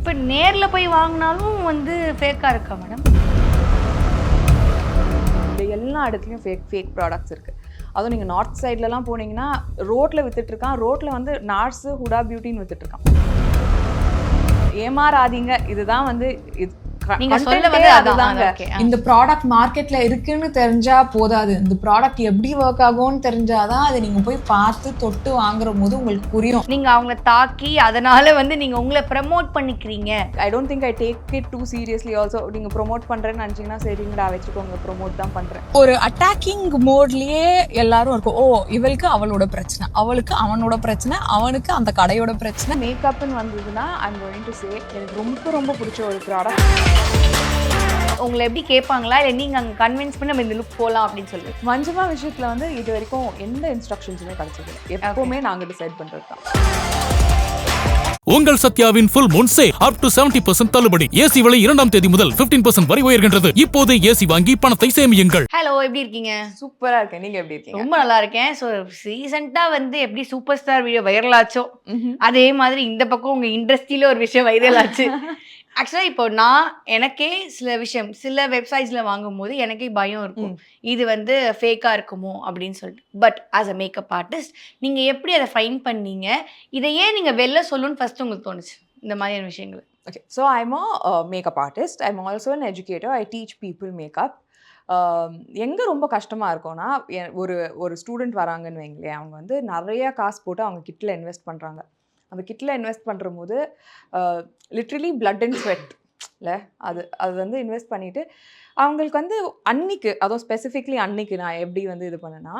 இப்போ நேரில் போய் வாங்கினாலும் வந்து ஃபேக்காக இருக்கா மேடம்? எல்லா இடத்துலையும் ஃபேக் ப்ராடக்ட்ஸ் இருக்குது. அதுவும் நீங்கள் நார்த் சைட்லலாம் போனீங்கன்னா ரோட்டில் விற்றுட்ருக்கான். ரோட்டில் வந்து நார்ஸு ஹுடா பியூட்டின்னு விற்றுட்ருக்கான். ஏமாறாதீங்க. இதுதான் வந்து நீங்க சொல்ல வந்து அதுதாங்க. இந்த ப்ராடக்ட் மார்க்கெட்ல இருக்குன்னு தெரிஞ்சா போதாது. இந்த ப்ராடக்ட் எப்படி ஒர்க் ஆகும்னு தெரிஞ்சாதான் அதை நீங்க போய் பார்த்து தொட்டு வாங்குற போது உங்களுக்கு புரியும். நீங்க அவங்கள தாக்கி அதனால வந்து நீங்க உங்களை ப்ரமோட் பண்ணிக்கிறீங்க. ஐ don't think I take it two seriously. Also நீங்க ப்ரொமோட் பண்றேன்னு நினைச்சீங்கன்னா சரிங்கடா வச்சுக்கோங்க, ப்ரொமோட் தான் பண்றேன். ஒரு அட்டாக்கிங் மோட்லயே எல்லாரும் இருக்கும். ஓ இவளுக்கு அவளோட பிரச்சனை, அவளுக்கு அவனோட பிரச்சனை, அவனுக்கு அந்த கடையோட பிரச்சனை. மேக்கப்னு வந்ததுன்னா ஐம் கோயிங் டு சே எனக்கு ரொம்ப ரொம்ப பிடிச்ச ஒரு ப்ராடக்ட். உங்களை எப்படி கேட்பாங்களா இல்லை நீங்கள் அங்கே கன்வின்ஸ் பண்ணி நம்ம இந்த லுக் போகலாம் அப்படின்னு சொல்லி? மஞ்சமா விஷயத்தில் வந்து இது வரைக்கும் எந்த இன்ஸ்ட்ரக்ஷன்ஸுமே கிடைச்சது. எப்பவுமே நாங்கள் டிசைட் பண்ணுறது தான். உங்கள் சத்யாவின் full moon sale up to 70% தள்ளுபடி. ஏசி விலை 2ஆம் தேதி முதல் 15% வரை உயர்கின்றது. இப்போது ஏசி வாங்கி பணத்தை சேமியுங்கள். ஹலோ, எப்படி இருக்கீங்க? சூப்பரா இருக்கேன். நீங்க எப்படி இருக்கீங்க? ரொம்ப நல்லா இருக்கேன். ஸோ ரீசெண்டாக வந்து எப்படி சூப்பர் ஸ்டார் வீடியோ வைரல் ஆச்சோ அதே மாதிரி இந்த பக்கம் உங்கள் இண்டஸ்ட்ரியில ஒரு விஷயம் வைரல் ஆச்சு. ஆக்சுவலாக இப்போ எனக்கே சில வெப்சைட்ஸில் வாங்கும்போது எனக்கே பயம் இருக்கும், இது வந்து ஃபேக்காக இருக்குமோ அப்படின்னு சொல்லிட்டு. But as a makeup artist நீங்கள் எப்படி அதை ஃபைன் பண்ணீங்க? இதை ஏன் நீங்கள் வெளில சொல்லணும்னு ஃபர்ஸ்ட் உங்களுக்கு தோணுச்சு இந்த மாதிரியான விஷயங்கள்? Okay, so I'm a makeup artist. I'm also an educator. I teach people makeup. எங்கே ரொம்ப கஷ்டமாக இருக்கும்னா, ஒரு ஸ்டூடெண்ட் வராங்கன்னு வைங்களேன், அவங்க வந்து நிறைய காசு போட்டு அவங்க கிட்டில் இன்வெஸ்ட் பண்ணுறாங்க. அந்த கிட்டில் இன்வெஸ்ட் பண்ணுற போது லிட்ரலி பிளட் அண்ட் ஸ்வெட் இல்லை, அது வந்து இன்வெஸ்ட் பண்ணிவிட்டு அவங்களுக்கு வந்து அன்னைக்கு, அதுவும் ஸ்பெசிஃபிக்லி அன்னைக்கு நான் எப்படி வந்து இது பண்ணேன்னா,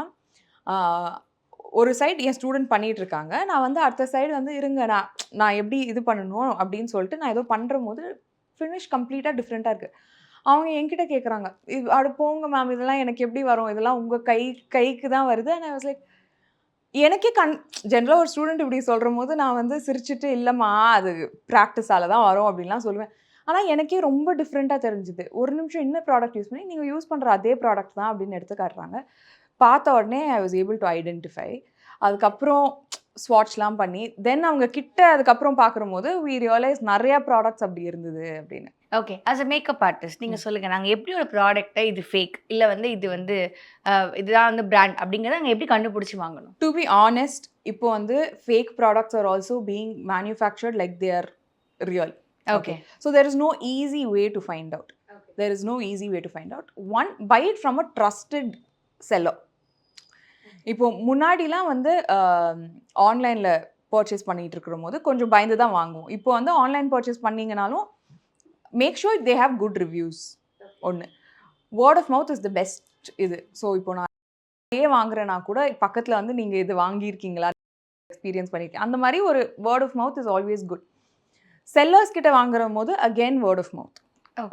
ஒரு சைடு என் ஸ்டூடெண்ட் பண்ணிகிட்டு இருக்காங்க, நான் வந்து அடுத்த சைடு வந்து இருங்க நான் எப்படி இது பண்ணணும் அப்படின்னு சொல்லிட்டு நான் ஏதோ பண்ணுற போது ஃபினிஷ் கம்ப்ளீட்டாக டிஃப்ரெண்ட்டாக இருக்குது. அவங்க என்கிட்ட கேட்குறாங்க, அது போங்க மேம், இதெல்லாம் எனக்கு எப்படி வரும், இதெல்லாம் உங்கள் கைக்கு தான் வருது. அண்ட் ஐ வாஸ் லைக், எனக்கே ஜென்ரலாக ஒரு ஸ்டூடெண்ட் இப்படி சொல்கிற போது நான் வந்து சிரிச்சுட்டு இல்லைம்மா அது ப்ராக்டிஸால் தான் வரும் அப்படின்லாம் சொல்லுவேன். ஆனால் எனக்கே ரொம்ப டிஃப்ரெண்ட்டாக தெரிஞ்சுது. ஒரு நிமிஷம் என்ன ப்ராடக்ட் யூஸ் பண்ணி நீங்கள் யூஸ் பண்ணுற அதே ப்ராடக்ட் தான் அப்படின்னு எடுத்து காட்டுறாங்க. பார்த்த உடனே I was able to identify. அதுக்கப்புறம் ஸ்வாட்ச்லாம் பண்ணி தென் அவங்க கிட்ட அதுக்கப்புறம் பார்க்குற போது வி ரியலைஸ் நிறையா ப்ராடக்ட்ஸ் அப்படி இருந்தது அப்படின்னு. Okay, as a makeup artist நீங்கள் சொல்லுங்கள், நாங்கள் எப்படி ஒரு ப்ராடக்டை இது ஃபேக் இல்லை வந்து இது வந்து இதுதான் வந்து பிராண்ட் அப்படிங்கிறத நாங்கள் எப்படி கண்டுபிடிச்சி வாங்கணும்? டு பி ஆனஸ்ட், இப்போ வந்து fake products are also being manufactured like they are real. Okay. So there is no easy way to find out. There is no easy way to find out. One, buy it from a trusted seller. இப்போ முன்னாடிலாம் வந்து ஆன்லைனில் purchase பண்ணிகிட்டு இருக்கிற போது கொஞ்சம் பயந்து தான் வாங்குவோம். இப்போ வந்து ஆன்லைன் பர்ச்சேஸ் பண்ணிங்கனாலும் make sure they have good reviews. ஒன்று, word of mouth is the best இது. ஸோ இப்போ நான் வாங்குறேன்னா கூட பக்கத்தில் வந்து நீங்கள் இது வாங்கியிருக்கீங்களா, எக்ஸ்பீரியன்ஸ் பண்ணியிருக்கேன், அந்த மாதிரி ஒரு word of mouth is always good. Sellers கிட்ட வாங்குற போது again word of mouth.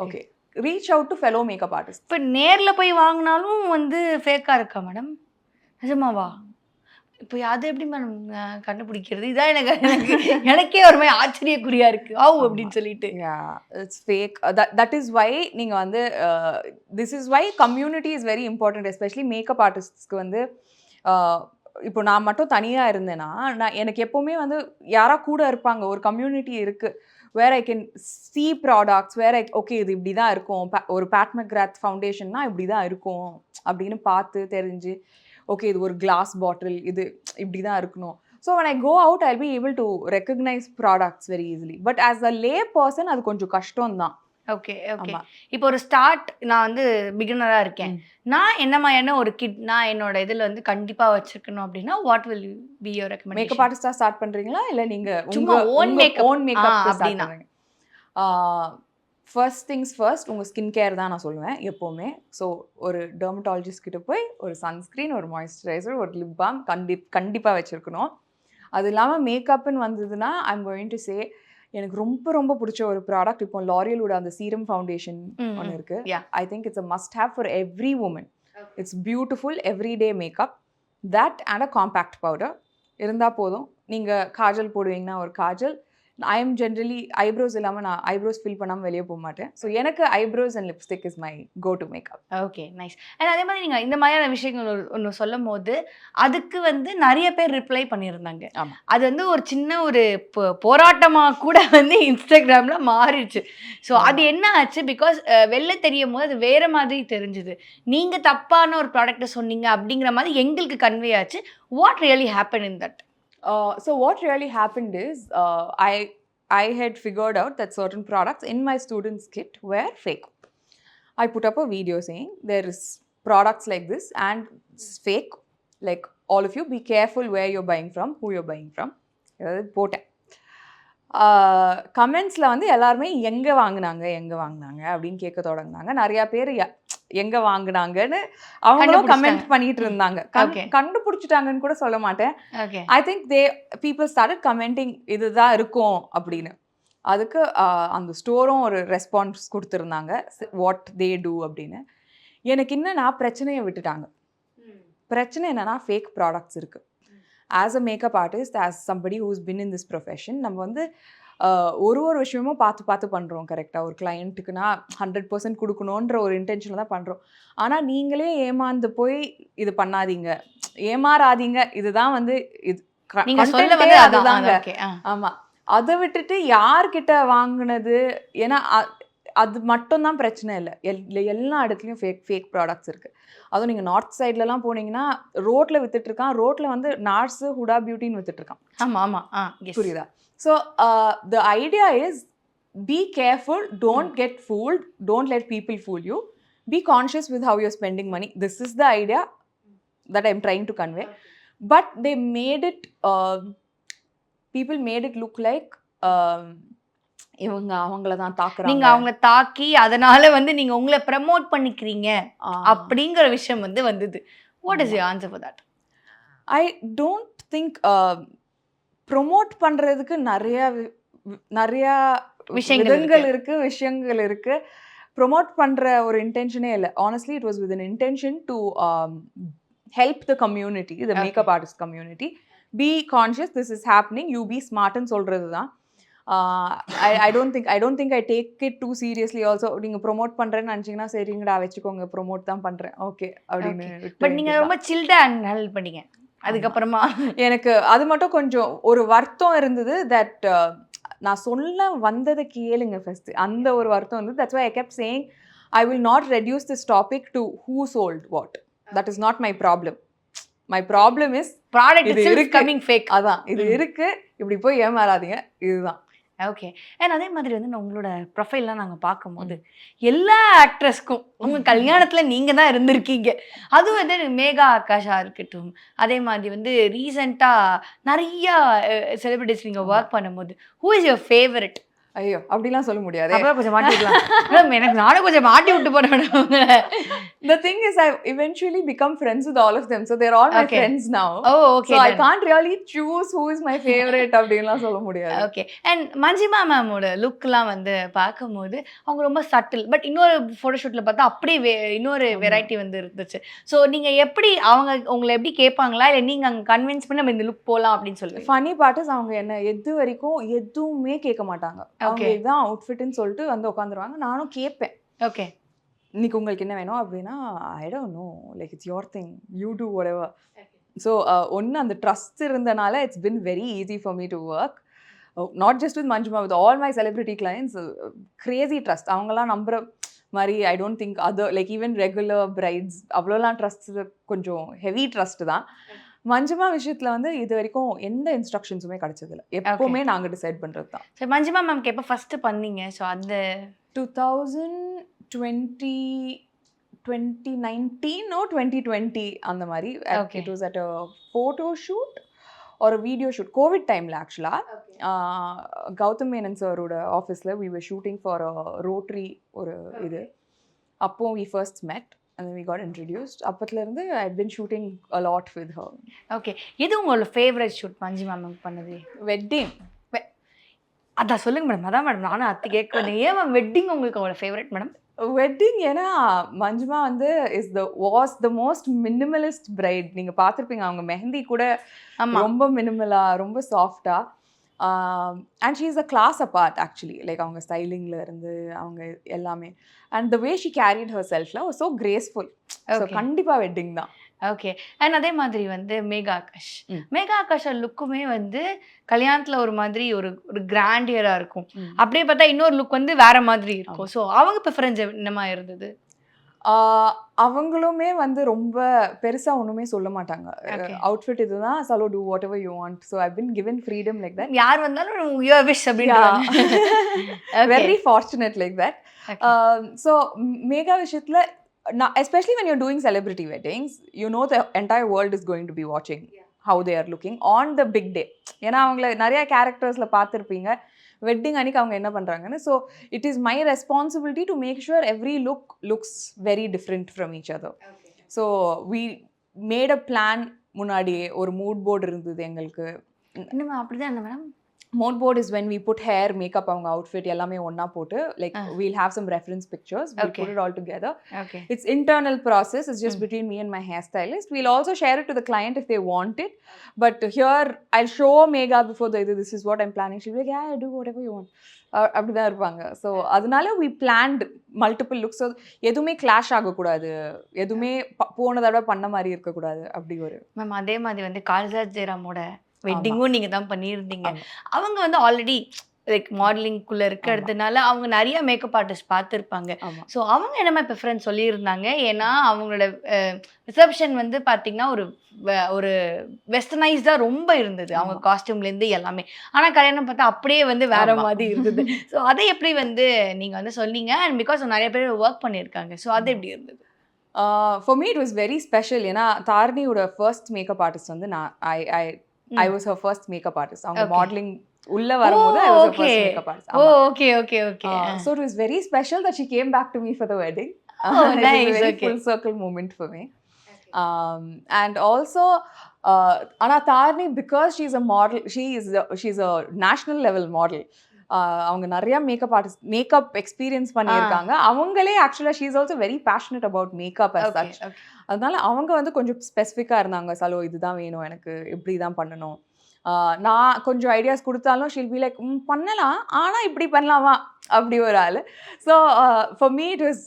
Okay, reach out to fellow makeup artist. இப்போ நேரில் போய் வாங்கினாலும் வந்து ஃபேக்காக இருக்கா மேடம்? நிஜமாவா? இப்போ அது எப்படி மேடம் கண்டுபிடிக்கிறது? இதான் எனக்கே ஒரு மாதிரி ஆச்சரியக்குறியா இருக்கு. அப்படின்னு சொல்லிட்டு it's fake. That is why நீங்கள் வந்து this is why community is very important. Especially makeup ஆர்டிஸ்ட்ஸ்க்கு வந்து இப்போ நான் மட்டும் தனியாக இருந்தேன்னா எனக்கு எப்போவுமே வந்து யாராக கூட இருப்பாங்க, ஒரு கம்யூனிட்டி இருக்குது. Where I can see products, where okay இது இப்படி தான் இருக்கும், ஒரு பேட் மெக்ராத் ஃபவுண்டேஷன்னா இப்படி தான் இருக்கும் அப்படின்னு பார்த்து தெரிஞ்சு, ஓகே இது ஒரு கிளாஸ் பாட்டில், இது இப்படி தான் இருக்கணும். So when I go out I'll be able to recognize products very easily. But as a lay person அது கொஞ்சம் கஷ்டம் தான். Okay okay. இப்போ ஒரு நான் வந்து பிகினராக இருக்கேன், நான் என்ன மாதிரியான ஒரு கிட் நான் என்னோட இதில் வந்து கண்டிப்பாக வச்சிருக்கணும் அப்படின்னா what will be your recommendation? Makeup ஆர்டிஸ்டாக ஸ்டார்ட் பண்ணுறீங்களா இல்லை நீங்கள் சும்மா ஓன் மேக்கப் அப்படின்னா? ஃபர்ஸ்ட் திங்ஸ் ஃபர்ஸ்ட், உங்கள் ஸ்கின் கேர் தான் நான் சொல்லுவேன் எப்போவுமே. ஸோ ஒரு டெர்மட்டாலஜிஸ்ட் கிட்ட போய் ஒரு சன்ஸ்க்ரீன், ஒரு மாய்ஸ்சரைசர், ஒரு லிப் பாம் கண்டிப்பாக வச்சுருக்கணும். அது இல்லாமல் மேக்கப்னு வந்ததுன்னா ஐம் கோயிங் டு சே எனக்கு ரொம்ப ரொம்ப பிடிச்ச ஒரு ப்ராடக்ட் இப்போ லாரியலோட அந்த சீரம் ஃபவுண்டேஷன் ஒன்று இருக்குது. I think it's a must have for every woman. It's beautiful everyday makeup. That and a compact powder இருந்தால் போதும். நீங்கள் காஜல் போடுவீங்கன்னா ஒரு kajal, I am generally eyebrows இல்லாமல் நான் ஐப்ரோஸ் ஃபில் பண்ணாமல் வெளியே போக மாட்டேன். ஸோ எனக்கு eyebrows and lipstick is my go to makeup. Okay, nice. And அதே மாதிரி நீங்கள் இந்த மாதிரியான விஷயங்கள் ஒன்று சொல்லும் போது அதுக்கு வந்து நிறைய பேர் ரிப்ளை பண்ணியிருந்தாங்க. ஆமா. அது வந்து ஒரு சின்ன ஒரு போராட்டமாக கூட வந்து இன்ஸ்டாகிராமில் மாறிடுச்சு. ஸோ அது என்ன ஆச்சு? பிகாஸ் வெளில தெரியும் போது அது வேற மாதிரி தெரிஞ்சுது. நீங்கள் தப்பான ஒரு ப்ராடக்ட்டை சொன்னீங்க அப்படிங்கிற மாதிரி எங்களுக்கு கன்வே ஆச்சு. What really happen in that? So what really happened is I had figured out that certain products in my students' kit were fake. I put up a video saying there is products like this and it's fake. Like all of you, be careful where you're buying from, who you're buying from. போட்டேன். கமெண்ட்ஸில் வந்து எல்லாருமே எங்கே வாங்கினாங்க அப்படின்னு கேட்க தொடங்கினாங்க. நிறையா பேர் எங்கே வாங்கினாங்கன்னு அவங்களும் கமெண்ட் பண்ணிட்டு இருந்தாங்க. கண்டுபிடிச்சிட்டாங்கன்னு கூட சொல்ல மாட்டேன். I think people started commenting இதுதான் இருக்கும் அப்படின்னு. அதுக்கு அந்த ஸ்டோரும் ஒரு ரெஸ்பான்ஸ் கொடுத்துருந்தாங்க, வாட் தே டூ அப்படின்னு. எனக்கு என்னன்னா பிரச்சனையை விட்டுட்டாங்க. பிரச்சனை என்னன்னா ஃபேக் ப்ராடக்ட்ஸ் இருக்குது. As a makeup artist, as somebody who's been in this profession, நம்ம வந்து ஒரு விஷயமும் பார்த்து பண்ணுறோம். கரெக்டாக ஒரு கிளையண்ட்டுக்குன்னா 100% கொடுக்கணுன்ற ஒரு இன்டென்ஷனில் தான் பண்ணுறோம். ஆனால் நீங்களே ஏமாந்து போய் இது பண்ணாதீங்க, ஏமாறாதீங்க. இதுதான் வந்து இது அதுதாங்க. ஆமாம், அதை விட்டுட்டு யார்கிட்ட வாங்கினது, ஏன்னா அது மட்டும்தான் பிரச்சனை இல்லை. எல்லா இடத்துலையும் ஃபேக் ப்ராடக்ட்ஸ் இருக்குது. அதுவும் நீங்கள் நார்த் சைட்லலாம் போனீங்கன்னா ரோட்டில் வித்துட்ருக்கான். ரோட்டில் வந்து நார்ஸு ஹுடா பியூட்டின்னு வித்துட்ருக்கான். ஆமாம், புரியுதா? So the idea is be careful, don't get fooled, don't let people fool you, be conscious with how you're spending money. This is the idea that I'm trying to convey. But they made it people made it look like இவங்க அவங்கள தான் தாக்குறாங்க, நீங்க அவங்கள தாக்கி அதனால வந்து நீங்க உங்களை ப்ரமோட் பண்ணிக்கிறீங்க அப்படிங்கிற விஷயம் வந்து வந்தது. What is your answer for that? I don't think promote பண்ணுறதுக்கு நிறையா விஷயங்கள் இருக்கு. ப்ரொமோட் பண்ணுற ஒரு இன்டென்ஷனே இல்லை. Honestly it was with an intention to help the community, the makeup artist community. Be conscious, this is happening, you be smart ன்னு சொல்கிறது தான். I don't think I take it too seriously also. நீங்கள் promote பண்ணுறேன்னு நினச்சிங்கன்னா சரிங்கடா வச்சுக்கோங்க, promote தான் பண்ணுறேன் okay அப்படின்னு. பட் நீங்கள் ரொம்ப சில்டாக ஹேண்டில் பண்ணீங்க. அதுக்கப்புறமா எனக்கு அது மட்டும் கொஞ்சம் ஒரு வருத்தம் இருந்தது. தட் நான் சொல்ல வந்ததை கேளுங்க ஃபர்ஸ்ட், அந்த ஒரு வருத்தம் வந்து. That's why I kept saying I will not reduce this topic to who sold what. That is not my problem. My problem is product is coming fake. அதான் இது இருக்கு, இப்படி போய் ஏமாறாதீங்க, இதுதான். ஓகே. அண்ட் அதே மாதிரி வந்து உங்களோட ப்ரொஃபைல்லாம் நாங்கள் பார்க்கும்போது எல்லா ஆக்ட்ரஸ்க்கும் உங்கள் கல்யாணத்தில் நீங்கள் தான் இருந்திருக்கீங்க. அதுவும் வந்து மேகா ஆகாஷா இருக்கட்டும், அதே மாதிரி வந்து ரீசெண்டாக நிறையா செலிபிரிட்டிஸ் நீங்கள் ஒர்க் பண்ணும்போது ஹூ இஸ் யுவர் ஃபேவரட்? ஐயோ அப்படிலாம் சொல்ல முடியாது. அப்புறம் கொஞ்சம் மாட்டிக்கலாம். எனக்கு நானும் கொஞ்சம் மாட்டி விட்டு போறேன். The thing is I eventually become friends with all of them, so they're all my friends now. Oh, okay. So I can't really choose who is my favorite அப்படிலாம் சொல்ல முடியாது. ஓகே. அண்ட் மஞ்சிமா மேமோட லுக்லாம் வந்து பார்க்கும்போது அவங்க ரொம்ப சட்டில். பட் இன்னொரு ஃபோட்டோஷூட்டில் பார்த்தா அப்படியே இன்னொரு வெரைட்டி வந்து இருந்துச்சு. ஸோ நீங்கள் எப்படி அவங்க உங்களை எப்படி கேட்பாங்களா, இல்லை நீங்கள் அங்கே கன்வின்ஸ் பண்ணி நம்ம இந்த லுக் போகலாம் அப்படின்னு சொல்லி? ஃபனி பார்ட் இஸ் அவங்க என்ன எது வரைக்கும் எதுவுமே கேட்க மாட்டாங்க. அவங்க இதுதான் அவுட்ஃபிட்னு சொல்லிட்டு வந்து உட்காந்துருவாங்க. நானும் கேட்பேன், ஓகே இன்னைக்கு உங்களுக்கு என்ன வேணும் அப்படின்னா, I don't know, like it's your thing, you do whatever. So ஒன்று அந்த ட்ரஸ்ட் இருந்தனால it's been very easy for me to work. Not just with Manjima, with all my celebrity clients. Crazy trust. அவங்களாம் நம்புற மாதிரி I don't think other like even regular brides அவ்வளோலாம் trust கொஞ்சம் heavy trust தான். மஞ்சுமா விஷயத்தில் வந்து இது வரைக்கும் எந்த இன்ஸ்ட்ரக்ஷன்ஸுமே கிடைச்சதில்ல. எப்போவுமே நாங்கள் டிசைட் பண்ணுறது தான். ஸோ மஞ்சுமா மேம்க்கு எப்போ ஃபஸ்ட்டு பண்ணீங்க? ஸோ அந்த 2019 or 2020 அந்த மாதிரி. It was at a photo shoot ஒரு வீடியோ ஷூட் கோவிட் டைமில். ஆக்சுவலாக கௌதம் மேனன் சாரோட ஆஃபீஸில் we were shooting for a rotary ஒரு இது. அப்போது we first met and then we got introduced. அப்பத்துலேருந்து I had been shooting a lot with her. ஓகே. எது உங்களோட ஃபேவரட் ஷூட் மஞ்சிமா மேம் பண்ணது? வெட்டிங். அதான் சொல்லுங்க மேடம். அதான் மேடம் நானும் அத்தி கேட்குறேன். ஏன் மேம் வெட்டிங் உங்களுக்கு அவங்களோட ஃபேவரட் மேடம்? வெட்டிங் ஏன்னா மஞ்சுமா வந்து was the most minimalist bride. நீங்கள் பார்த்துருப்பீங்க அவங்க மெஹந்தி கூட ரொம்ப மினிமலாக ரொம்ப சாஃப்டாக. And she is a class apart actually. Like அவங்க ஸ்டைலிங்ல இருந்து அவங்க எல்லாமே. And the way she carried her செல்ஃப்ல ஸோ கிரேஸ்ஃபுல். ஸோ கண்டிப்பாக வெட்டிங் தான். ஓகே. அண்ட் அதே மாதிரி வந்து மேகா ஆகாஷ். மேகா ஆகாஷ் லுக்குமே வந்து கல்யாணத்துல ஒரு மாதிரி ஒரு ஒரு கிராண்டியரா இருக்கும். அப்படியே பார்த்தா இன்னொரு லுக் வந்து வேற மாதிரி இருக்கும். ஸோ அவங்க ப்ரிஃபரன்ஸ் என்னமா இருந்தது? அவங்களுமே வந்து ரொம்ப பெருசா ஒண்ணுமே சொல்ல மாட்டாங்க. அவுட்ஃபிட் இதுதான், சலோ do whatever you want. So I've been given freedom like that. யார் வந்தாலும் யுவர் விஷ் அப்படின்றாங்க. Very fortunate like that. So Megha விஷயத்துல especially when you're doing celebrity weddings, you know the entire world is going to be watching how they are looking on the big day. ஏன்னா அவங்கள நிறைய கேரக்டர்ஸ்ல பார்த்துருப்பீங்க. Wedding அன்னைக்கு அவங்க என்ன பண்ணுறாங்கன்னு. So it is my responsibility to make sure every looks very different from each other. So we made a plan. முன்னாடியே ஒரு மூட் போர்டு இருந்தது எங்களுக்கு. இன்னும் அப்படிதான் என்ன madam? Mood board is when we put hair, makeup, avanga outfit ellame onna potu, like we'll have some reference pictures, we'll put it all together. Okay. It's internal process, it's just between me and my hairstylist. We'll also share it to the client if they want it, but here I'll show Megha before this is what I'm planning. She'll be like, yeah, do whatever you want. அப்படிதான் இருப்பாங்க. So அதனால we planned multiple looks. So எதுவுமே clash ஆகக்கூடாது, எதுவுமே போன தடவை பண்ண மாதிரி இருக்கக்கூடாது. அப்படி ஒரு மேம் அதே மாதிரி வந்து காளிதாஸ் ஜெயராமோட வெட்டிங்கும் நீங்க தான் பண்ணியிருந்தீங்க. அவங்க வந்து ஆல்ரெடி லைக் மாடலிங்குள்ள இருக்கிறதுனால அவங்க நிறைய மேக்கப் ஆர்டிஸ்ட் பார்த்துருப்பாங்க. ஸோ அவங்க என்ன ப்ரிஃபரன்ஸ் சொல்லியிருந்தாங்க? ஏன்னா அவங்களோட ரிசப்ஷன் வந்து பார்த்தீங்கன்னா ஒரு வெஸ்டர்னைஸ்டாக ரொம்ப இருந்தது, அவங்க காஸ்டியூம்லேருந்து எல்லாமே. ஆனால் கல்யாணம் பார்த்தா அப்படியே வந்து வேற மாதிரி இருந்தது. ஸோ அதை எப்படி வந்து நீங்கள் வந்து சொன்னீங்க? அண்ட் பிகாஸ் நிறைய பேர் ஒர்க் பண்ணியிருக்காங்க. ஸோ அது எப்படி இருந்தது? For me it was very special. ஏன்னா தாரிணியோட ஃபர்ஸ்ட் மேக்கப் ஆர்டிஸ்ட் வந்து I was her first makeup artist. அவங்க மாடலிங் உள்ள வரும்போது I was her first makeup artist. Okay. So it was very special that she came back to me for the wedding. Nice. It was a very full circle moment for me. And also ana Tharani, because she's a model, she's a national level model. அவங்க நிறைய makeup experience பண்ணியிருக்காங்க. அவங்களே ஆக்சுவலாக she is also very passionate about makeup as such. அதனால அவங்க வந்து கொஞ்சம் ஸ்பெசிஃபிக்காக இருந்தாங்க. சலோ இதுதான் வேணும் எனக்கு, இப்படி தான் பண்ணணும். நான் கொஞ்சம் ஐடியாஸ் கொடுத்தாலும் ஷீல் பி லைக் பண்ணலாம், ஆனால் இப்படி பண்ணலாமா அப்படி ஒரு ஆள். So for me it was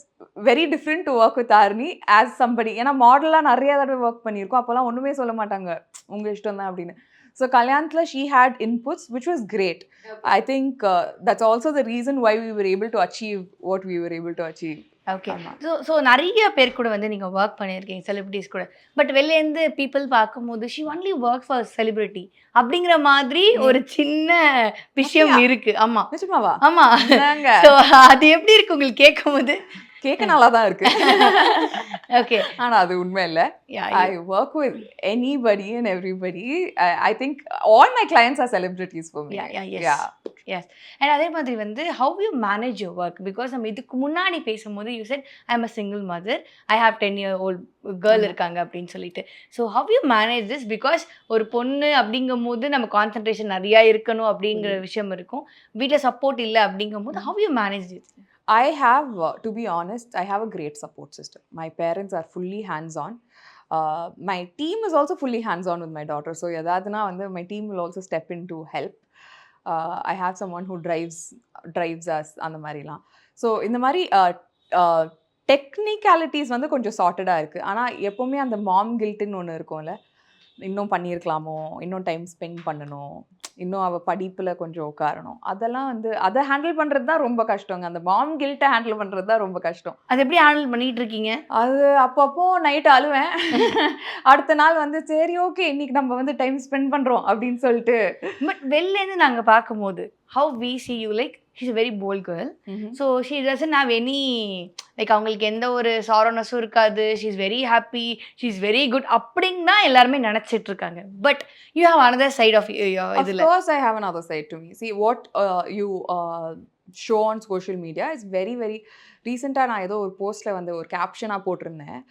very different to work with Tharini as somebody. ஏன்னா மாடலாக நிறைய தடவை ஒர்க் பண்ணியிருக்கோம். அப்போல்லாம் ஒன்றுமே சொல்ல மாட்டாங்க, உங்கள் இஷ்டம் தான் அப்படின்னு. So Kalyanthla, she had inputs, which was great. I think that's also the reason why we were able to achieve what we were able to achieve. Okay. So நிறைய பேர் கூட வந்து நீங்கள் ஒர்க் பண்ணியிருக்கீங்க, செலிபிரிட்டிஸ் கூட. பட் வெளிலேருந்து people பார்க்கும்போது she only work for celebrity அப்படிங்கிற மாதிரி ஒரு சின்ன விஷயம் இருக்கு. ஆமாம் நிஜமாவா? ஆமாம். ஸோ அது எப்படி இருக்கு உங்களுக்கு கேட்கும்போது? கேட்க நல்லா தான் இருக்கு. ஓகே. ஆனால் அது உண்மை இல்லை. I work with anybody and everybody. I think all my clients are celebrities for me. Yes. And அதே மாதிரி வந்து how you manage your work? Because நம்ம இதுக்கு முன்னாடி பேசும்போது you said I'm a single mother, I have 10-year-old girl இருக்காங்க அப்படின்னு சொல்லிட்டு. So how you manage this? Because ஒரு பொண்ணு அப்படிங்கும் போது நம்ம கான்சென்ட்ரேஷன் நிறையா இருக்கணும் அப்படிங்கிற விஷயம் இருக்கும். வீட்டில் சப்போர்ட் இல்லை அப்படிங்கும் போது how you manage this? I have, to be honest, I have a great support system. My parents are fully hands-on. My team is also fully hands-on with my daughter. So yadadna vandu my team will also step in to help. I have someone who drives us அந்த மாதிரிலாம். So இந்த மாதிரி technicalities வந்து கொஞ்சம் சார்ட்டடாக இருக்குது. ஆனால் எப்போவுமே அந்த மாம் கில்ட்டுன்னு ஒன்று இருக்கும்ல, இன்னும் பண்ணியிருக்கலாமோ, இன்னும் டைம் ஸ்பெண்ட் பண்ணணும், இன்னும் அவள் படிப்பில் கொஞ்சம் உட்காரணும், அதெல்லாம் வந்து அதை ஹேண்டில் பண்ணுறது தான் ரொம்ப கஷ்டங்க. அந்த மாம் கில்ட்டை ஹேண்டில் பண்ணுறது தான் ரொம்ப கஷ்டம். அது எப்படி ஹேண்டில் பண்ணிகிட்டு இருக்கீங்க? அது அப்பப்போ நைட்டு அழுவேன். அடுத்த நாள் வந்து சரி ஓகே இன்னைக்கு நம்ம வந்து டைம் ஸ்பெண்ட் பண்ணுறோம் அப்படின்னு சொல்லிட்டு. பட் வெளிலேருந்து நாங்கள் பார்க்கும்போது how we see you, like she's a very bold girl. So she doesn't have any like அவங்களுக்கு எந்த ஒரு சாரோனஸும் இருக்காது. she is very happy, she is very good அப்படின்னு தான் எல்லாருமே நினச்சிட்டு இருக்காங்க. But you have another side of இதுல. Of course I have another side to me. See what you show on social media is very very ரீசெண்டாக நான் ஏதோ ஒரு போஸ்ட்டில் வந்து ஒரு கேப்ஷனாக போட்டிருந்தேன்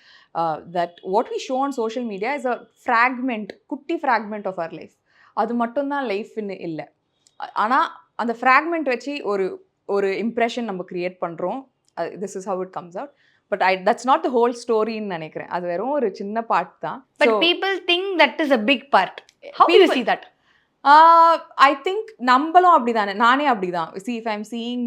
that what we show on social media is a fragment, குட்டி fragment of our life. அது மட்டும்தான் லைஃப்னு இல்லை. ஆனால் அந்த ஃப்ராக்மெண்ட் வச்சு ஒரு இம்ப்ரெஷன் நம்ம கிரியேட் பண்ணுறோம். This is how it comes out. But that's not the whole ஸ்டோரின்னு நினைக்கிறேன். அது வெறும் ஒரு சின்ன பார்ட் தான். But people think that is a big part. How you see that? I think நம்மளும் அப்படிதானே, நானே அப்படிதான். If I'm seeing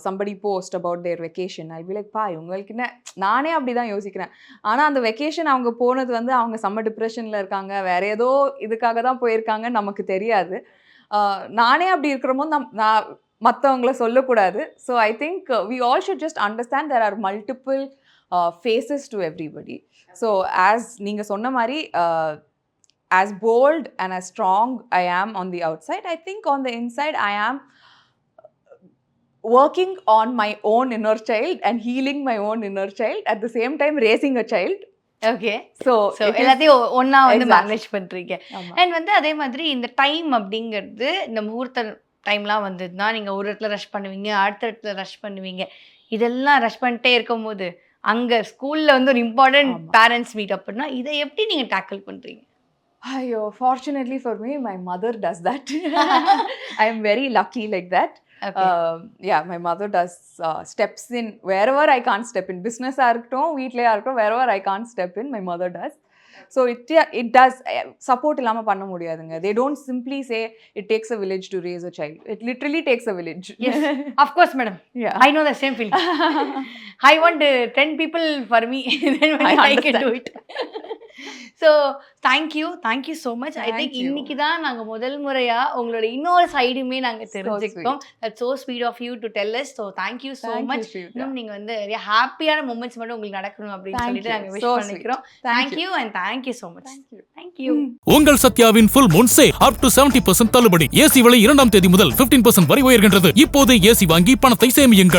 somebody post about their vacation, I be like பா இவங்களுக்கு என்ன, நானே அப்படிதான் யோசிக்கிறேன். ஆனால் அந்த வெக்கேஷன் அவங்க போனது வந்து அவங்க செம்ம டிப்ரெஷனில் இருக்காங்க, வேற ஏதோ இதுக்காக தான் போயிருக்காங்கன்னு நமக்கு தெரியாது. நானே அப்படி இருக்கிறமோ நான் மற்றவங்கள சொல்லக்கூடாது. So I think we all should just understand there are multiple faces to everybody. So as நீங்கள் சொன்ன மாதிரி as bold and as strong I am on the outside, I think on the inside I am working on my own inner child and healing my own inner child at the same time raising a child. Okay. So எல்லாத்தையும் ஒண்ணா வந்து Exactly. Manage பண்றீங்க. And வந்து அதே மாதிரி இந்த time அப்படிங்கிறது, இந்த முகூர்த்த டைம்லாம் வந்ததுன்னா நீங்க ஒரு இடத்துல ரஷ் பண்ணுவீங்க, அடுத்த இடத்துல ரஷ் பண்ணுவீங்க. இதெல்லாம் ரஷ் பண்ணிட்டே இருக்கும்போது அங்க ஸ்கூல்ல வந்து ஒரு இம்பார்ட்டன்ட் பேரண்ட்ஸ் மீட் அப்படின்னா இதை எப்படி நீங்க டேக்கிள் பண்றீங்க? Ayyo, fortunately for me, my mother does that. I am very lucky like that. Okay. Yeah, my mother does steps in wherever I can't step in. Business இருக்கட்டும், வீட்லயா இருக்கட்டும், wherever I can't step in, my mother does. So it does. Support இல்லாம பண்ண முடியாதுங்க. They don't simply say it takes a village to raise a child. It literally takes a village. Yes, of course, madam. Yeah. I know the same feeling. I want 10 people for me, then only I can do it. So thank you so much. I think இன்னைக்கு தான் நாங்க முதல் முறையா உங்களோட இன்னொரு சைடுமே நாங்க தெரிஞ்சுக்கிட்டோம். That's so sweet of you to tell us. So thank you so much. இன்னும் நீங்க வந்து நிறைய ஹாப்பியான மொமெண்ட்ஸ் மட்டும் உங்களுக்கு நடக்கணும் அப்படின்னு சொல்லிட்டு நாங்க விஷ் பண்ணிக்கிறோம். Thank you and thank you so much. Thank you. உங்கள் சத்யாவின் full moon sale up to 70% தள்ளுபடி. ஏசி விலை 2ஆம் தேதி முதல் 15% வரை உயர்கின்றது. இப்போதே ஏசி வாங்கி பணத்தை சேமியுங்கள்.